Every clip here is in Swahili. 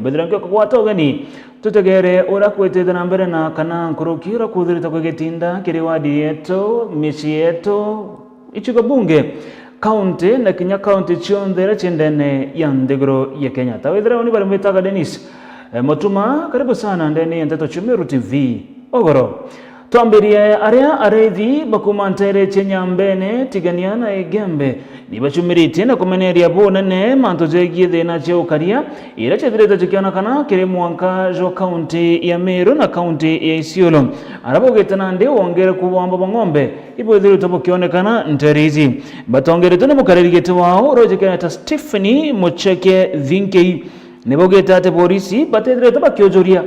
mbethira ngeko kwata ugeni tutegere ura kwetete na mbere na kana nkurukira kuthirita kwegetinda kiri wadi yetu mici yetu ichigo bunge county na Kinya county chionthera chindene ya ndigoro ya Kenyatta. Wethira ni bari mwitaga Dennis Motuma, karibu sana ndani ya Nteto Chumiru TV. Ogoro twambirie aria areithi bakumantere chenyambene tiganiana egembe ni bachumirite na kumeneria bonene manto jegie thina che ukaria ira chethirete chikiona kana kiri mwanka jo county ya Meru na county ya Isiolo arabo getana ndi wongere kubamba bangombe ibo thiru tobokionekana nterizi batongere tone mukarerigete wao rojekana ta Stephanie Mocheke Vinkei nebogeta ate polisi batethire tabakiojoria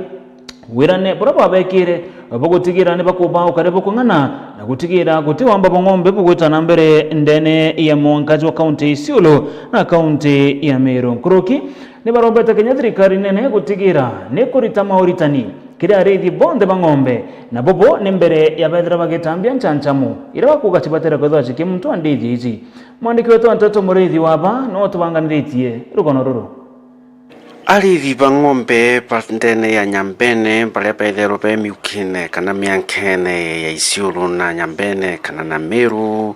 wirane poraba bekire bogotigira ne bakuba ukarebo kungana na gutigira gutiwamba bongombe bugutana mbere ndene ya mwankaji wa county Isiolo na county ya Meru Kuroki ne barombeta Kenya thirikari nene gutigira ne kurita mauritani kiri areithi bonde bangombe na bobo ne mbere ya bethira bagetambia nchanchamu ira kugachibatera kwetha chiki muntu andithi ici mwandiki wetu Nteto Mureithi waba no tubanganitie rugono ruru arithi bangombe pandene ya Nyambene baria bethero be miukine kana miankene ya Isiolo na Nyambene kana na Meru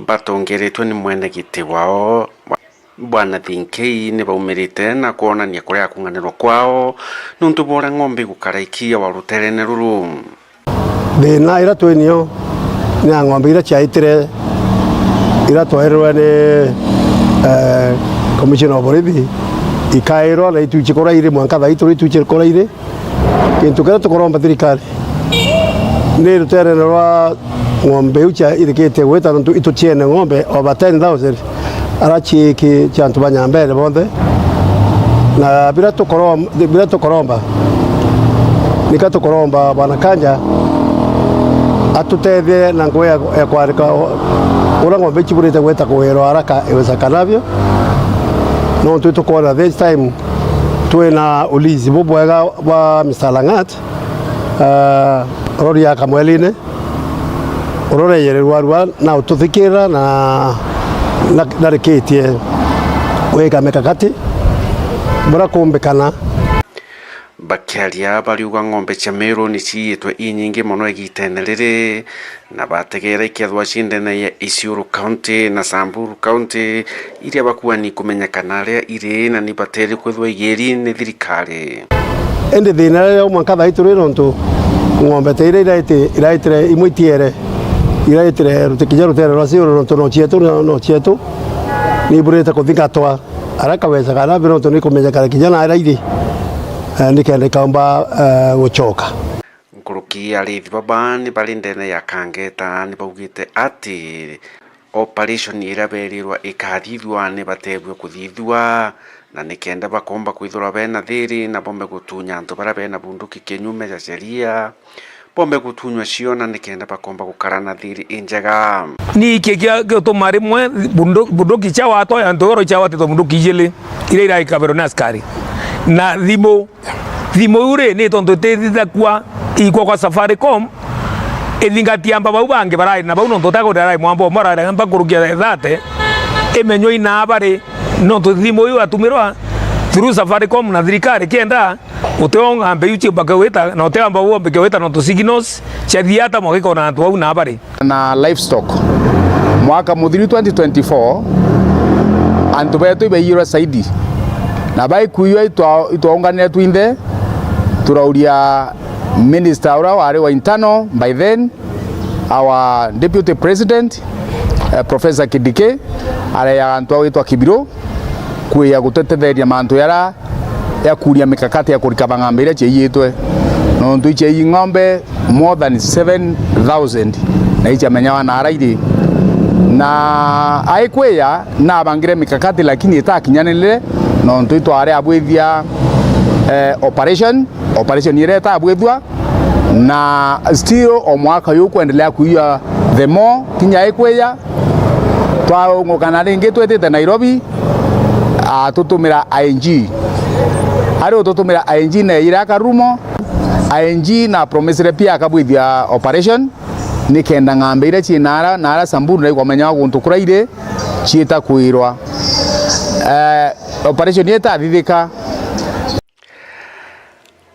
batongeretwe ni mwene giti wao Bwana Thinkei ne baumirite na kuonania kuria kunganirwo kwao nuntu bora ngombe gukaraikia waruterene ruru thina ira twenio ni ngombe ira chaitire ira twerwe ni commissioner of borithi ikairo la itu chikora ire mwanka tha itu chikora ire kintu kera tukoromba thirikari ni rutere rwa ngombe ucha irikete gweta ntu itu chiene ngombe over 10,000 arachi ki chantu banyambere bonde na bila tukoromba nikatukoromba bana kanja atutethie na ngoya ya kwarika ura ngombe chiburite gweta kuhero haraka iweza kanavyo no tutukora this time tuena ulizi bubwega wa Mr. rori ya kamweline uroreyere rwarwa na ututhikira na reketie weka mekakati bora kumbekana bakiaria bariuga ngombe cia Meru ni ciitwe inyingi muno igitenerere na bategera ikethwa cindene ya Isiolo county na Samburu county iria bakuani kumenyekana aria iri na ni bateri kwethwa igeri ni thirikari ende thina ya mwanka tha itu rinontu ngombe teire iraitire imwitiere iraitire rutikija rutere rwa Isiolo rontu no chietu ni burete kuthingatwa araka weza kana birontu ni kumenyekana kijana araithi nikende kaomba guchoka nkuruki arithi baba ni bari ndene ya Kangeta ni baugite ati operation iraberirwa ikathithwa ni batebwe kuthithwa na nikenda bakomba kwithura bena thiri na bombe gutunya antu bara bena bunduki kinyume cha sheria bombe gutunywa ciona nikenda bakomba gukarana thiri injega ni kikia gutumari mwe bunduki cha wato ya ndoro cha wato bunduki jele ile ira ikabero na askari na thimo ure ni tonto tethitha kwa ikwa kwa Safaricom ethingatia mbaba ubange barai na bauno ntotago darai mwambo mara ngamba kurugia thate emenyo ina bare no to thimo yu atumirwa through Safaricom na thirikari kenda uteonga mbe yuchi bakaweta na uteamba wo mbe kaweta no to signals cha thiata mwako na antu au na bare na livestock mwaka muthiri 2024 antu betu ibeirwa saidi na bai kuyo ituonganira twinde turauria minister ora wari wa internal by then our deputy president Professor Kidike ara ya antu awitwa Kibiro kuya gutetetheria mantu yara ya kuria mikakati ya kurika ng'ombe ira cheyitwe no ntu cheyi ng'ombe more than 7,000 na icha menyawa na araidi na aikweya na bangire mikakati lakini itakinyanile no ntu tware abwithia operation ireta abwithwa na still o mwaka yu kuendelea kuya the more kinya aikweya twangokana ringi twetete Nairobi tutumira ING ari tutumira ING na iraka rumo ING na promisere pia akabwithia operation nikenda ng'ombe ira cinara nara Samburu na ikwamenya guntu kuraire ciita kuirwa operation yeta thithika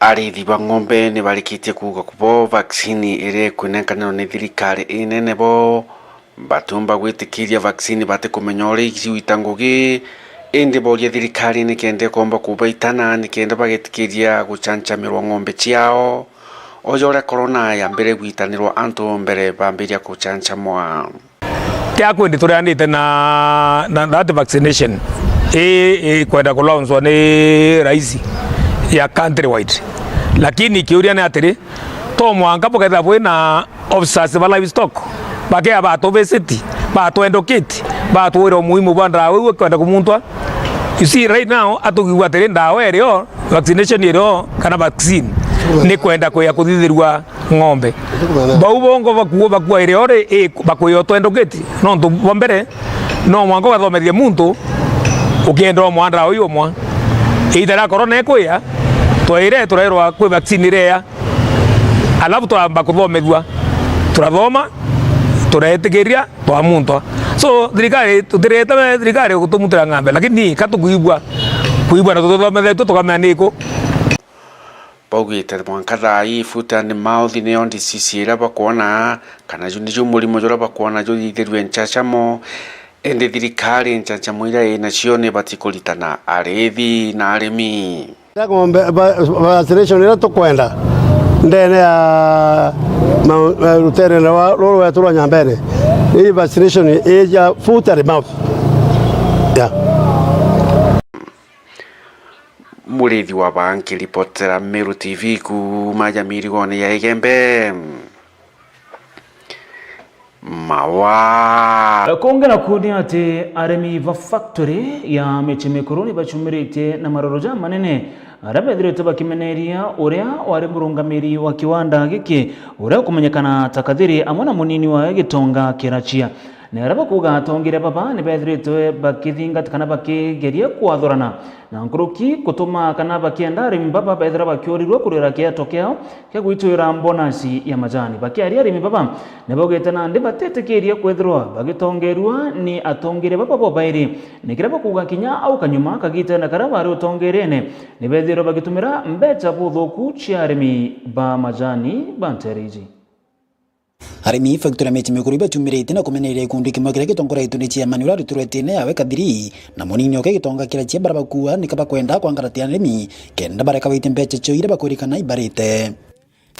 arithi ba ng'ombe ni barikitie kuga kubo vaccine ire kwinenkanio ni thirikari inene bo batumba gwitikiria vaccine bate kumenya uri iciwita ngugi indi boria thirikari ni kende komba kubaitana ni kende bagitikiria gucancamirwa ng'ombe ciao ojo ria corona yambire gwitanirwa antu mbere bambiria gucancamwa kya kwendi turianite na that vaccination kwenda kulonzwa ni raisi ya country wide, lakini kiuria ni atiri to mwanga buketha bwina officers ba livestock bakia batu visit batu endokit batu wira muhimu banda wewe kwenda kumuntwa. You see right now atugiwa atiri ndawa erio vaccination erio kana vaccine ni kwenda kuya kuthithirwa ng'ombe bau bongo bakuwa erio ri bakuyo twendokit no ndu bombere no mwanga gathomethia muntu ukienda mwanda uyu mwa itara corona ekuya twaire turerwa kwi vaccine irea alafu twamba kuthomethua turathoma turetikiria twamuntwa so thirikari tutireta thirikari gutumutira ng'ambe lakini katukuibwa na tuthomethetwe tukamenya niko baugite mwanka thai foot and mouth ni on disease ira bakuona kana juniju murimo jora bakuona jo ithirwe nchachamo ende thirikari nchachamo ira inacio ni batikuritana arithi na arimi ng'ombe vaccination ira tukwenda ndene ya rutere ruru wetu rwa Nyambene hii vaccination ya foot and mouth murithi wa banki ripotera Meru TV kuma Jamirigoni ya Igembe mawa kongera kuni ati aremi va factory ya mechimekuru ni bachumirite na maroroja manene arabethirite bakimeneria uria wari murungamiri wa kiwanda giki uria kumenyekana takathiri amwe na munini wa Gitonga Kirachia na araba kuga atongire baba ni bethirite bakithinga kana bakigeria kwathorana na nguruki kutuma kana bakienda arimi baba bethira bakiorirwe kurira kiato kiao kia gwitwira bonasi ya majani bakiaria arimi baba ne bogetana ndi batetekeria kwethirwa bagitongerwa ni atongire baba bobairi ni kiraba kuga kinya au kanyuma kagite na karaba ari utongerene ni bethira bagitumira mbecha buthuku cia arimi ba majani banteriji arimi factory mechimekuru bachumirite na kumeneria ikundi kimwe kiria gitongoretwo ni chairman ura rituretene yawe kathiri na munini oke Gitonga Kirachia barabakuwa nikaba kwenda kwangaratia arimi kenda bareka baite mbecha cio ira bakurikana ibarite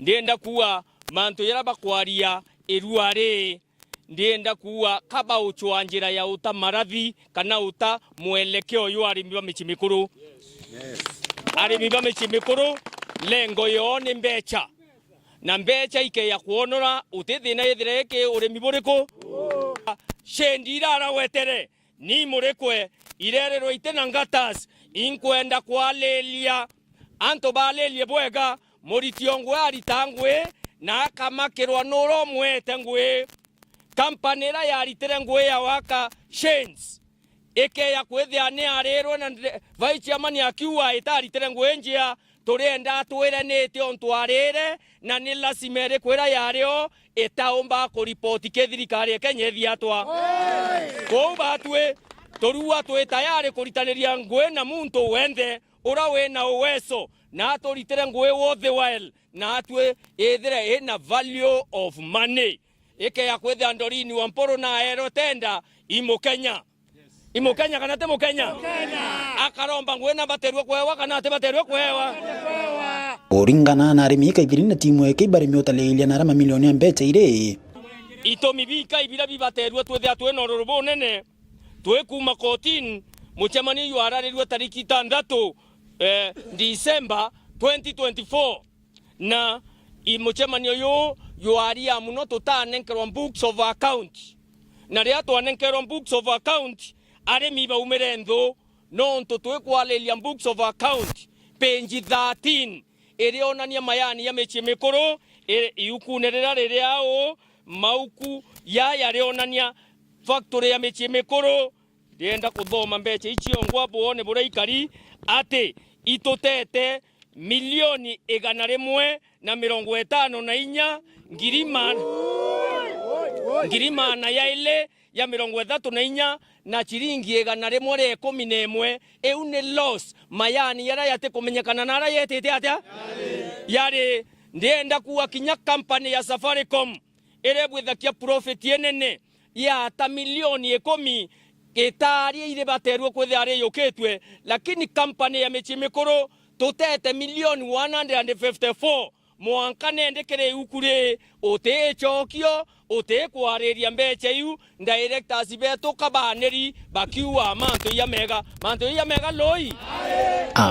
ndienda kuwa mantu yara bakwaria eruare ndienda kuwa kaba uchwa njira ya uta marathi kana uta mwelekeo yu arimi ba mechimekuru arimi ba mechimekuru lengo yo ni mbecha na mbecha ike ya kuonora utithina ithireke urimi buriku shendira arawetere ni murekwe irerero itena ngatas inkwenda kwalelia anto balelie bwega muritiongwe aritangwe na kamakirwa noro mwete ngwe kampanera ya ritere ngwe ya waka shens eke ya kwethia ni arero na vice chairman akiwa itaritere ngwe njia turenda twiranite ontwarire na ni lasimere kwira yario etaomba ko report ke thirikari Kenya thiatwa ko batwe torua twe tayari kuritaniria ngwe na muntu wende ura we na uweso na toritere ngwe wothe while na atwe ethire ina value of money eke ya kwetha ndorini wa mporo na aero tenda imo Kenya kana te Kenya akaromba ngwena baterwe kwewa kana te baterwe kwewa kuringana na arimi kaithiri na timu eke barimi utalelia na rama milioni ya mbecha ire itomi bika ibira bibaterwe twethe atwe no rubo nene twe kuma kotini muchemani yu ararirwe tariki 6 December 2024 na muchemani yu aria muno tutanenkerwa books of account na ria twanenkerwa books of account arimi baumire nthu no ntu twikwalelia books of account page 13 irionania mayani ya mechimekuru iukunerera ririao mauku ya rionania factory ya mechimekuru ndienda kuthoma mbecha icio ngwapo one buraikari ati itutete milioni 154 ngirima na yaile ya 34 na chiringi 111 eu ni loss mayani yara yate kumenyekana nara yetete atia yari ndienda kuwa kinya company ya Safaricom ere bwithakia profit yenene ya ta milioni 10 getaria ire baterwo kwithare yukitwe lakini company ya michimikuru tutete milioni 154 mwanka nendekere ukure ote chokio ote kwariria mbecha iu directors beto kabaneri bakiwa manto ya mega loi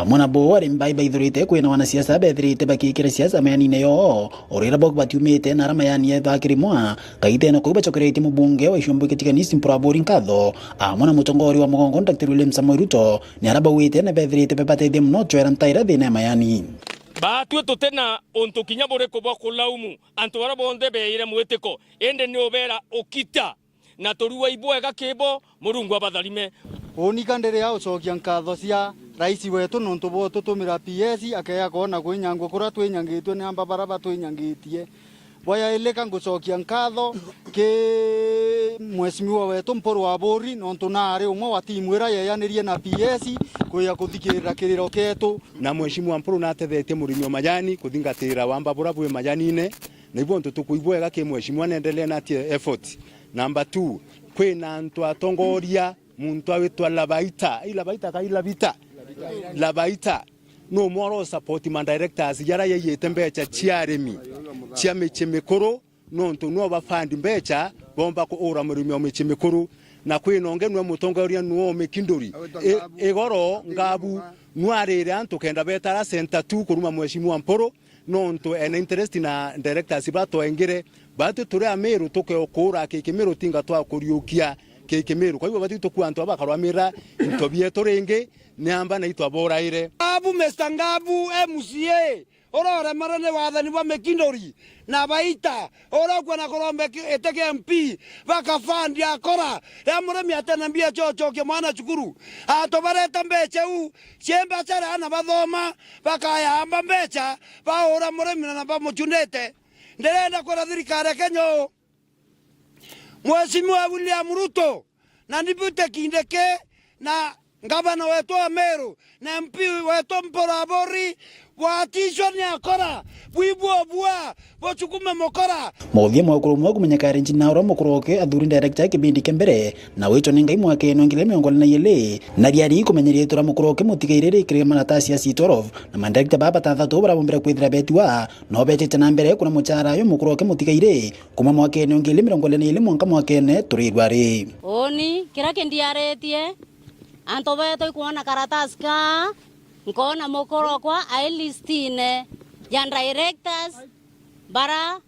mwana bo ari mbai baithurite kwina wana siasa bethirite bakikira siasa mayani yo orira bok batiumite na ramayani ya bakirimwa kaite no kuba chokerete mubunge wa ishombo kitikanisi mpurabori nkatho mwana mutongori wa mugongo Dr. William Samoei Ruto ni araba wite na bethirite bepate dem no chwera ntaira thina mayani batwe tutena onto kinya bore ko bakulaumu antwara bonde beire mweteko ende ni obera okita na toruwa ibwega kebo murungu abatharime onikandere ya ucokia nkatho cia raisi wetu nonto bo tutumira PS akaya kona kwinyangwo kura twinyangitwe ni amba baraba twinyangitie boya ileka ngucokia nkatho ki mwesimiwa wetu mporo wa bori nonto nare umwe wa timu ira yeyanirie na PS kuya kuthikirira kiriro ketu na mwesimiwa mporo natethetie murimi wa majani kuthingatira wamba bora bwe majanine na ibo nto tukuibwega ki mwesimiwa nendelea na effort. Number 2 kwina antu atongoria muntu awitwa Labaita no moro support man directors yara yeyete mbecha chiaremi chia michimikuru no ntu no bafandi mbecha bomba ko ora murimi wa michimikuru na kwinonge nwe mutongoria nuo mikindori egoro ngabu nwarire antu kenda betara center 2 kuruma mweshimu mporo no ntu en interest na directors bato engire batu turi ameru toke okura kekemero tinga twa kuriukia kekemero kwa hivyo batu toku antu abakarwamira intobie torenge nyamba na itwa boraire abu mestangabu MCA orore marane wathani wa mekindori na baita orokwa na korombe eteke MP bakafandi akora ya muremi atanambia chochoke mwana chukuru atobareta mbecha u chemba chara na bathoma bakayamba mbecha baora muremi na bamuchundete nderenda kwa thirikari Kenya Mheshimiwa William Ruto na Ndibute Kindeke na gavana wetu wa Meru na MP wetu Mporabori watishwa ni akora bwibuo bua bochukume mokora mothia mwakuru mwa kumenyeka renji na ro mukuroke athuri director kibindi kembere na wicho ningai mwake no ngile miongo na yele na riari kumenyeria tura mukuroke mutigairire kire manatasi ya C12 na mandirector baba tathatu bara bombera kwithira betiwa no betete na mbere kuna muchara yo mukuroke mutigaire kuma mwake no ngile miongo na yele mwanka mwake ne turirwari oni kira kendiaretie antobeto kuona karatasi ka nkona mokoro kwa ailistine ya directors bara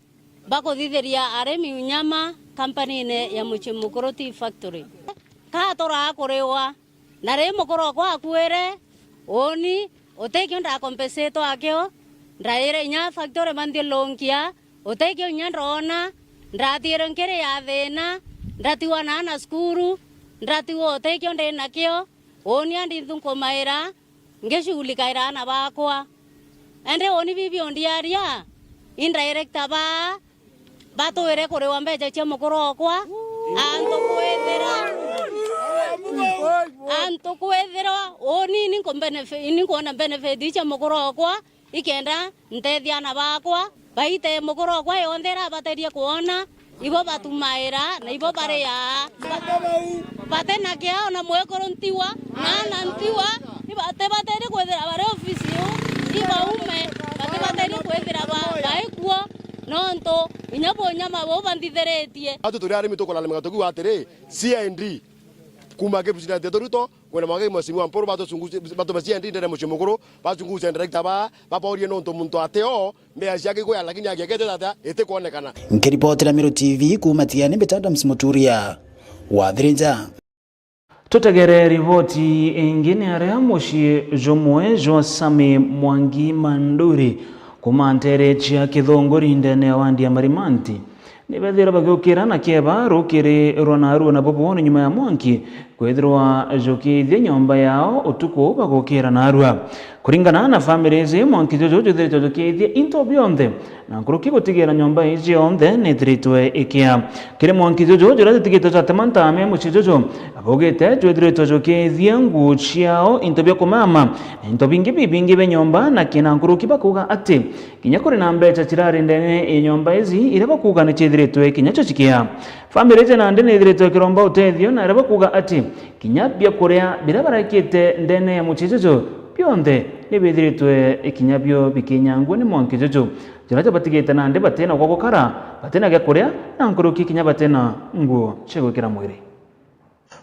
bako thitheria aremi unyama company ne ya Muchimukuru Tea Factory ka tora akorewa na re mokoro kwa akwere oni otekyo nda compensate akyo ndaire nya factory mandi lonkia otekyo nya ndona ndatire nkere ya thena ndatiwa na skuru ndatiwo otekyo ndena kyo oni andi thunko maira ngeshughulika irana bakwa ende oni bibi ondiaria indirector batwire kuri wa mbecha cia mukuru okwa anto kwethira oni ni kuona benefit cia mukuru okwa ikenda ntethia na bakwa baite mukuru okwa yondera baterie kuona ibo batumaira na ibo bare ya batena kia na mwekoro ntiwa na ntiwa ibate batere kwethira bare ofisi iba ume bate batere kwethira baikuo nonto inyabo nyama bo banditheretie atu turi arimi tukola na matoku atire CND kuma ke president Ruto kwena mage Mheshimiwa Mporo bato CND ndere Muchimukuru bachunguze director ba paurie nonto muntu ateo mbea ciake kwa lakini agegete tata ete kuonekana nkiripoti la Miro TV kumatiani betanda msimuturia wathirinja tutegere rivoti ingine aria mushi jomwe jo Sami Mwangi Manduri kumantere chia kithongori ndene wandi ya Marimanti nibethira bagiukira na kieba rukiri ronaru na bobo nyuma ya mwanki kwithirwa jukithie nyomba yao utuku bagukira narua. Kuringana na family ici mwanki jojo juthiritwe jukithie into bionthe na nkuruki gutigira nyomba ici yonthe nithiritwe ikia kiri mwanki jojo jura titigite jatemantame muci jojo abogete juthiritwe jukithie nguo ciao into bia kumama into bingi bibingi be nyomba na kina nkuruki bakuga ati kinya kuri na mbeca cirari ndene nyomba ici ire bakuga ni cithiritwe kinya cyo cikia family ici na ndene ithiritwe kiromba utethio na ire bakuga ati kinya bia kuria bira barakite ndene ya muci jojo bionthe nibithiritwe ikinya bio bikinyangwo ni mwanki jojo jiraja batigite nande batena kwa gukara batena gya kuria na nkuruki kinya batena nguo cegukira mwiri.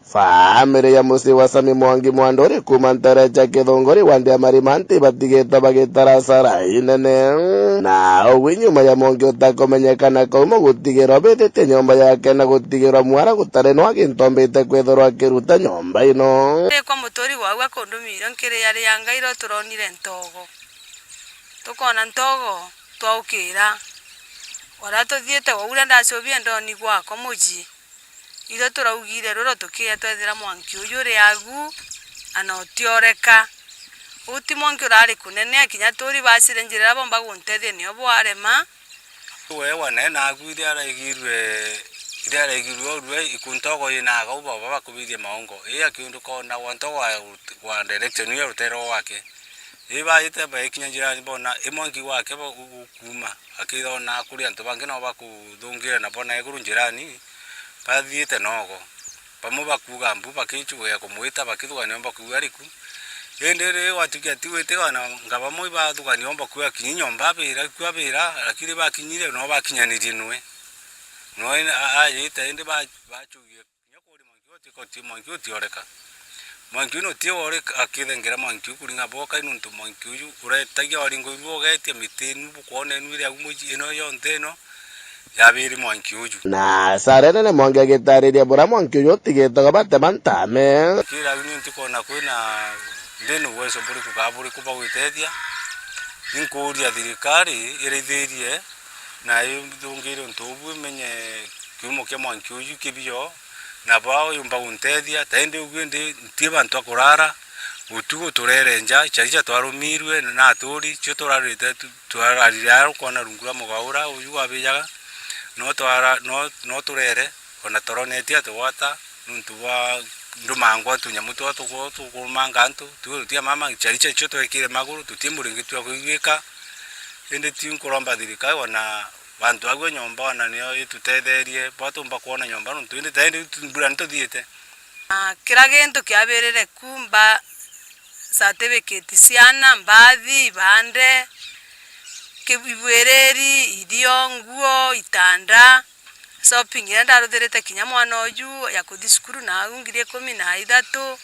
Family ya musi wa Sami Mwangi Mwandori kuma Nterecha Kithunguri wandea marimanti batigita bagitara sara inene na winyuma ya Mwangi utakomenyekana kaumo gutigirwa bitite nyomba yake na gutigirwa mwara gutare no agintombite kwithirwa akiruta nyomba ino kwa mutori wawe akondumire nkire yari yangairo turonire ntogo tukona ntogo twaukira ora tuthiete waura ndacobia ndoni gwako muji iro turaugire roro tukia twethira Mwangi uyu ri agu anotioreka uti Mwangi urari kunene akinya turi basire njirira bomba guntethie nio bwarema wewe na agu iri araigirwe urwe ikuntogo ina ga uba bakubirie maongo iya kiundu kona wanto wa direction ya rutero wake iba ite ba ikinya njira bona Mwangi wake ba kuma akithona kuri antu bangi no bakuthungira na bona iguru njirani pathiite nogo pamwe bakuga mbu bakichuwe ya kumwita bakithwa nyomba kuwa riku endere watukia tiwete wana ngaba moi bathuga nyomba kuwa kinyi nyomba bira kuwa bira lakini bakinyire no bakinyanirie nwe no ayita ende bachugie nyakuri Mwangi otikoti Mwangi otioreka Mwangi no tioreka akithengera Mwangi kuringa boka inuntu Mwangi uyu uretagia waringo ibogetie mitinu bukone nwire agumuji ino yonthe no yabiri Mwangi uyu na sarene ne Mwangi agitariria bura Mwangi uyu tigitaga batemantame kira ni ntikona kwina ndeno weso buri kugaburi kuba gwitethia ninkuria thirikari irithirie na ithungire ntubu menye kiumo kia Mwangi uyu kibio na bao yumba guntethia taende ugwende ntiba ntakurara utugo turerenja charicha twarumirwe na aturi cio turarite twararira kona rungura mugaura uyu abijaga no turere ona toronetia twata nuntu wa ndumangwa tunyamu tukumanga antu tutia mama charicha cio twekire maguru tutimuringi twakugika ende tinkuromba thirikari ona bantu agwe nyomba ona nio itutetherie batumba kuona nyomba nuntu ende taende mbura ntuthiete kira gintu kiabirire kumba certificate ciana mbathi bande kibwereri irio nguo itanda shopping ira ndaruthirite kinya mwana uyu ya kuthi cukuru na ngiri 13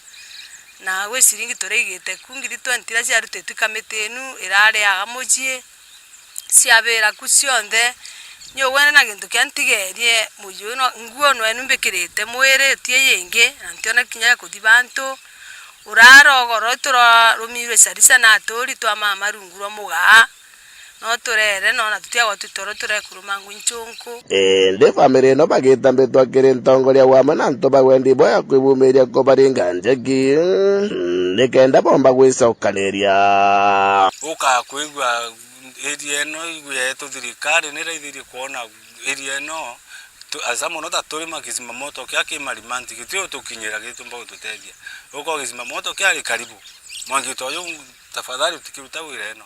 na gwe ciringi tureigite ku ngiri 20 ira ciarutitwe kamitinu irariaga mujie ciabira ku cionthe nyogwene na gintu kia ntigerie muyu no nguo no enumbikirite mwire tie yingi na ntiona kinya kuthi bantu urarogoro turarumirwe sarisa na aturi twa mama runguro muga no turere no na tutia gwatutoro turekuruma ngunchunku ndi family no bagitambitwa kiri ntongoria wa mananto bagwendi boya kwibumiria ko baringa njeki nikenda bomba gwicokaneria uka kwigwa area no igwe thirikari ni raithirie kuona area no azamo no taturi makizima moto kia kimalimanti kitio tukinyira gitumba gututethia uko gizima moto kia ari karibu Mwangi toyo tafadhali utikiruta wire no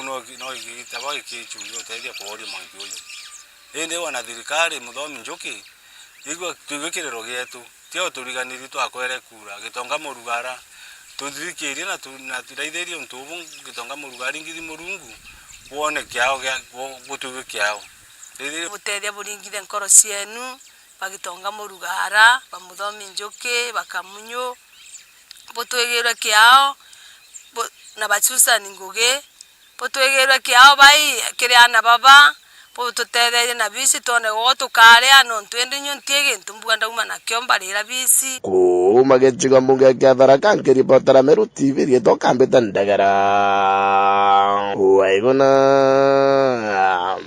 no gitaba ikichunyo tethia kuoria Mwangi uyu ende wana thirikari muthomi njuki igwa twigikiriro gietu tio turiganiri twakwere kura gitonga murugara tuthirikirie na turaithirie ntubu gitonga murugari ngithi murungu wone kiao gutuge kiao butethia buringire nkoro cienu bagitonga murugara bamuthomi njuki bakamunyo butwigirwe kiao na bachusani ngugi butwigirwe kiao bai kiriana baba bututetherie na bisi tone gotukaria no twende nyontiege ntumbuga ndauma na kyombarira bisi kuma gicigo mbunge kia Tharaka nkiripotera Meru TV rietoka mbita ndagara waiguna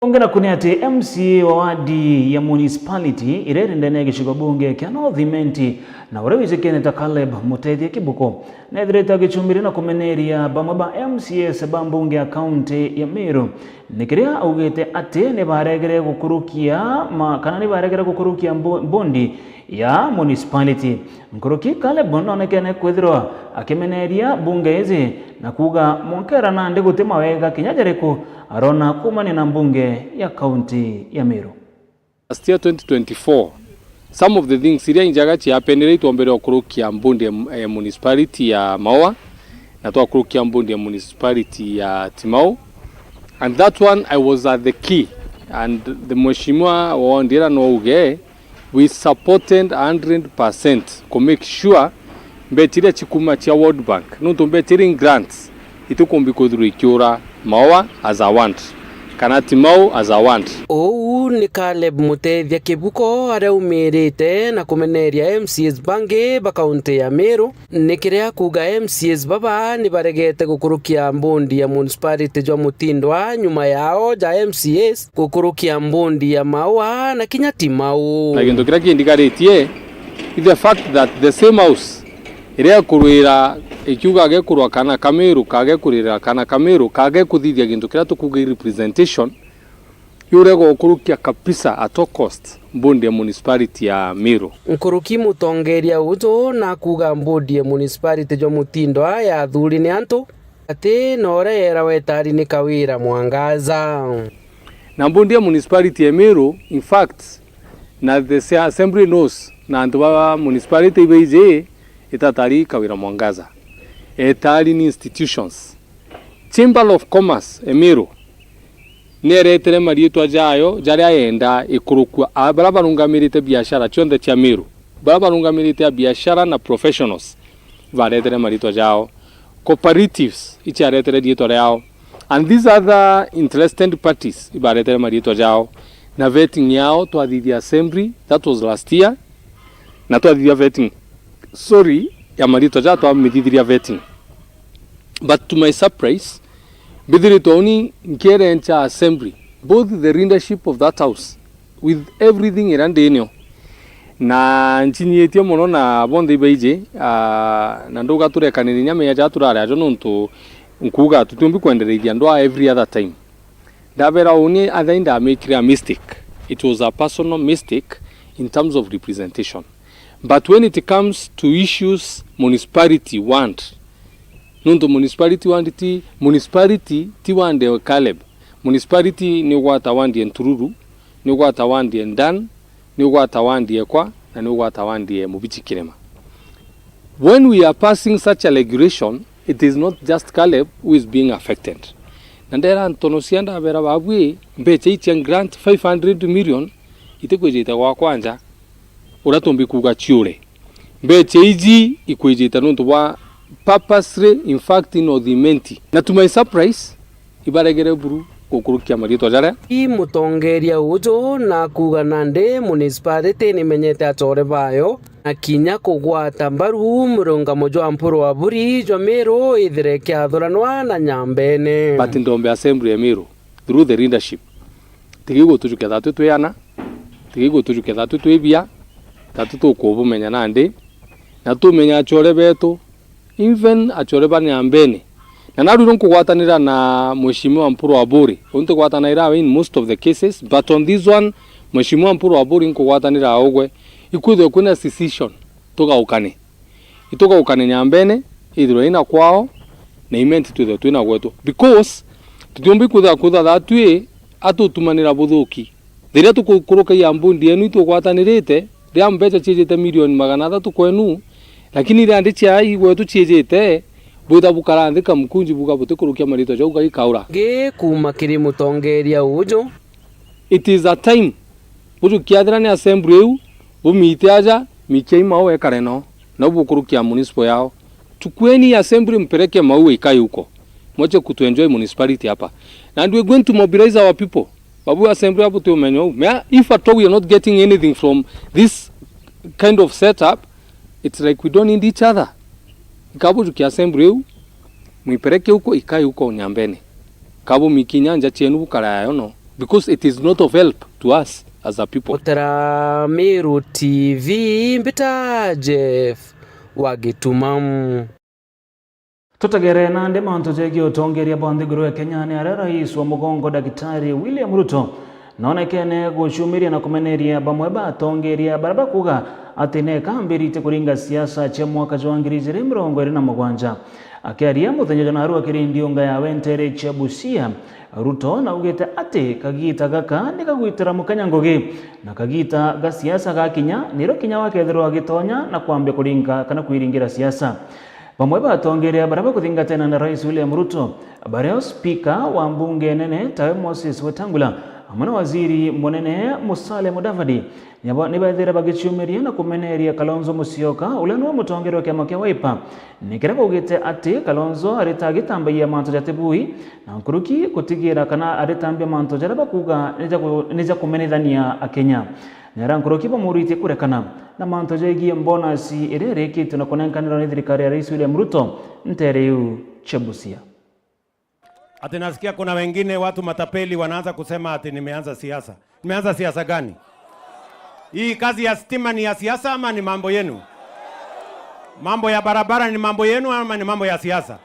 Ongera kuni ati MCA wa wadi ya municipality irere ndene gicigo bunge kia North Imenti na urewize Kenneth Caleb Muteithia Kibuko na ithireta gicumbiri na kumeneria bamwe ba MCA seba mbunge ya county ya Meru nikiria augite ati ni baregere gukurukia kana ni baregere gukurukia bondi ya municipality. Nkuruki Caleb onekene kwithirwa akimeneria bunge hizi na kuga monkera na ndi gutima wega kinyajereku arona kumani na mbunge ya county ya Meru. Last year 2024, some of the things iria injaga chiapenere tuombere okurukia mbundi ya municipality ya Maua na tuakurukia mbundi ya municipality ya Timau, and that one I was at the key, and the mheshimiwa waondira no uge we supported 100% to make sure mbetire chikuma cha World Bank nuntu mbetire grants itukumbikudhuru ikiura Maua as I want kana Timau as I want. Ou ni Caleb Muteithia Kibuko araumirite na kumeneria MCS bange ba kaunti ya Meru nikiria kuga MCS baba ni baregete gukurukia mbundi ya municipality jwa Mutindwa nyuma yao ja MCS gukurukia mbundi ya Maua na kinya Timau. Na gindu kiria kindikaritie is the fact that the same house iria kurwira ikiuga gekurwa kana Kameru kage kurira kana Kameru kage kuthithia gindu kiria tukuga representation yurego kurukia kabisa at all cost mbundi ya municipality ya Meru. Nkuruki mutongeria ujo na kuga mbundi ya municipality jwa Mutindwa ya thuri ni antu ati norera wetari ni kawira mwangaza na mbundi ya municipality ya Meru. In fact na the assembly knows na antu ba municipality ibeje itatari kawira mwangaza etari ni institutions. Chamber of Commerce Meru neretere marietu ajayo jaria yenda ikurukwa abara barungamirite biashara chonde cha Meru bara barungamirite biashara na professionals varetere marietu ajao cooperatives icharetere dieto yao and these other interested parties ibaretere marietu ajao na vetting yao to the assembly that was last year na to the vetting ya marietu ajao to midithiria vetting. But to my surprise, Bidritoni Nkerencha Assembly, both the leadership of that house, with everything around eneo, na nchini yetu mono na bonde beije, na ndoga ture kanini me ya turare ajono nto nkuga tutumbi kuendelea ndoa every other time. Dabera oni adainda make a mistake. It was a personal mistake in terms of representation. But when it comes to issues municipality want, nunto municipality wanditi municipality tiwande Caleb municipality ni gwata wandi Ntururu ni gwata wandi Ndan ni gwata wandi Kwa na ni gwata wandi Mubichi Kirema. When we are passing such a regulation, it is not just Caleb who is being affected. Nandera Antonosianda vera babwe mbeche iti grant 500 million itekweje kwa kwanja uratombi kuga chiure mbeche iji ikweje nunto wa purposely in fact in the menti na to my surprise ibaregere buru kukurukia marito jara mutongeria ujo na kuga nande municipality ni menyete atore bayo na kinya kugwata mbaru murungamo jwa mpuro wa buri jwa Meru ithire kiathuranwa na Nyambene. But ndombe assembly ya Meru through the leadership tigigo tujuke thatu tuyana tigigo tujuke thatu twibia thatu tukubumenya nande na tumenya achore beto even achore bani Nyambene na nadu nkugwatanira na mheshimiwa mpuro wa buri unte gwatanira in most of the cases, but on this one mheshimiwa mpuro wa buri nkugwatanira ogwe ikuthwe kuna secession tugaukane Nyambene ithiro ina kwao na imenti tuthe twina gwetu because tutumbi kutha that way atutumanira buthuki thiria tukukuruka ya mbundi enu itugwatanirite ria mbeca chijite milioni 300 kwenu lakini ria ndi chia igwetu chijite bwitha bukarandika mkunji buga butikurukia marito jauga ikaura ge kuma kiri mutongeria ujo. It is a time buju kiathira ni assembly eu bumite aja mikei mawe kareno na bukurukia municipal yao tukweni assembly mpeleke mawe ikai huko moche kutu enjoy municipality hapa and we are going to mobilize our people babu assembly hapo tu menyo if at all we are not getting anything from this kind of setup, it's like we don't need each other. Kabu tuki assembly eu mwipeleke huko ikai huko Nyambene kabu mikinyanja chenu bukara yono because it is not of help to us as a people. Otera Meru TV mbita Jeff Wagitumamu. Tutagere nande manto jegi otongeria bondi guru ya Kenya ni ara rais wa mugongo Daktari William Ruto naonekene gushumiria na kumeneria bamwe batongeria baraba kuga atine kambirite kuringa siasa cha mwaka wa 2027 akiaria muthenya na aru akirindi nga ya wentere cha Busia. Ruto na ugete ate kagita gaka nikagwitira mukanyangogi na kagita ga siasa ga Kinya niro Kinya wakethero agitonya na kwambia kuringa kana kuiringira siasa. Bamwe batongeria baraba kuthingatana na Rais William Ruto bareo speaker wa mbunge nene Tawe Moses Wetangula amana waziri munene Musalia Mudavadi nibathira bagichumiria na kumeneria Kalonzo Musyoka ulano mutongero kya makia Wiper nikiraba ugete ati Kalonzo aritagitambia manto jatebui na nkuruki kutigira kana aritambia manto jaraba kuga nija kumenethania akenya nera nkuruki bamurite kurekana na manto jegi mbona si irereki tunakonenkanira ni thirikari ya Rais William Ruto ntereu Chebusia. Ati nasikia kuna wengine watu matapeli wanaanza kusema ati nimeanza siasa. Nimeanza siasa gani? Hii kazi ya stima ni ya siasa ama ni mambo yenu? Mambo ya barabara ni mambo yenu ama ni mambo ya siasa?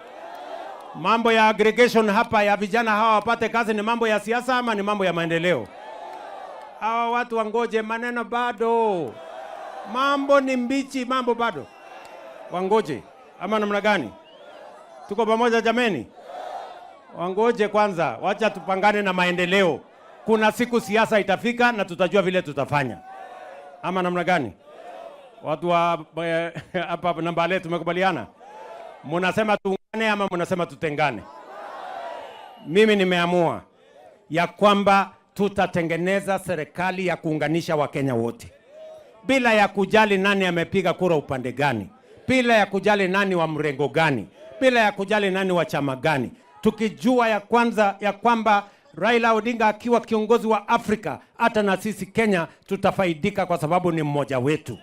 Mambo ya aggregation hapa ya vijana hawa wapate kazi ni mambo ya siasa ama ni mambo ya maendeleo? Hawa watu wangoje, maneno bado. Mambo ni mbichi, mambo bado. Wangoje ama namna gani? Tuko pamoja jameni? Wangoje kwanza, wacha tupangane na maendeleo. Kuna siku siasa itafika na tutajua vile tutafanya. Ama namna gani? Watu wa hapa Nambale tumekubaliana. Mnasema tuungane ama mnasema tutengane? Mimi nimeamua ya kwamba tutatengeneza serikali ya kuunganisha Wakenya wote. Bila ya kujali nani amepiga kura upande gani. Bila ya kujali nani wa mrengo gani. Bila ya kujali nani wa chama gani. Tukijua ya kwamba Raila Odinga akiwa kiongozi wa Afrika, hata na sisi Kenya tutafaidika kwa sababu ni mmoja wetu.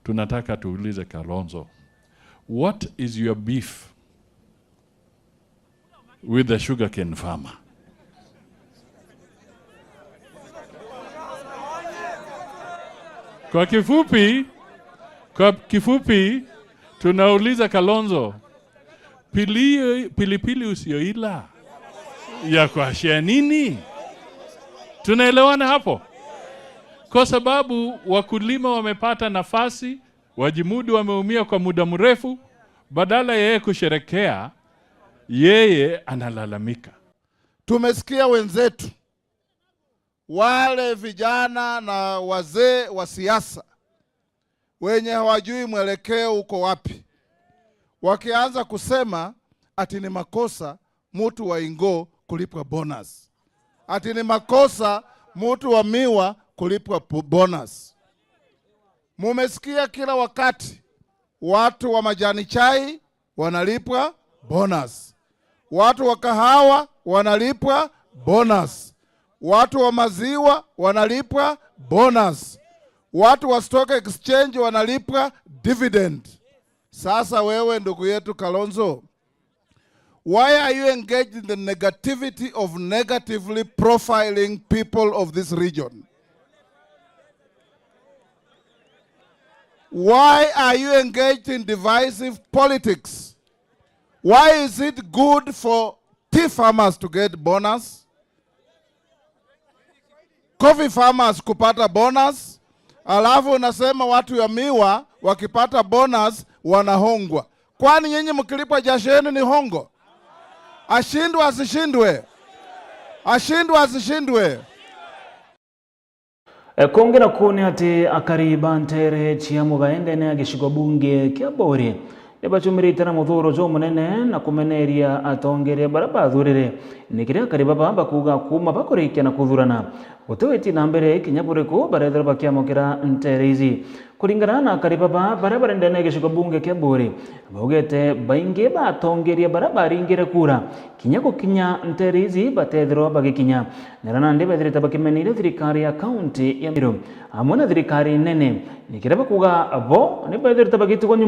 Tunataka tuulize Kalonzo, what is your beef with the sugarcane farmer? Kwa kifupi tunauliza Kalonzo, pilipili usioila ya kuashia nini? Tunaelewana hapo? Kwa sababu wakulima wamepata nafasi, wajimudu wameumia kwa muda mrefu, badala yeye kusherekea, yeye analalamika. Tumesikia wenzetu, wale vijana na wazee wa siasa, wenye hawajui mwelekeo uko wapi, wakianza kusema ati ni makosa mtu wa Ingo kulipwa bonus. Ati ni makosa mtu wa Miwa kulipwa bonus. Mumesikia kila wakati watu wa majani chai wanalipwa bonus. Watu wa kahawa wanalipwa bonus. Watu wa maziwa wanalipwa bonus. Watu wa stock exchange wanalipwa dividend. Sasa wewe ndugu yetu Kalonzo, why are you engaged in the negativity of negatively profiling people of this region? Why are you engaged in divisive politics? Why is it good for tea farmers to get bonus? Coffee farmers kupata bonus? Alafu unasema watu ya miwa wakipata bonus wanahongwa. Kwani nyinyi mkilipwa jasho yenu ni hongo? Ashindwe asishindwe? Ashindwe asishindwe? Kongera kuni ati akariba ntere chiamu gaende ne agishigo bunge kia Bori nebachumirite na muthuro jo munene na kumeneria atongeria baraba thurire nikiria kariba baba kuga kuma bakorikia na kuthurana uteweti na mbere kinyabure ko barethera bakiamokera ntere izi kuringana na kariba baraba ndene agishigo bunge kia Bori baugete bainge batongeria baraba ringire kura kinyako kinya ntere izi batethero bagikinya nerana ndebe thirita bakimenire thirikari ya county ya Meru amona thirikari nene nikiraba kuga abo ni bathirita bagitu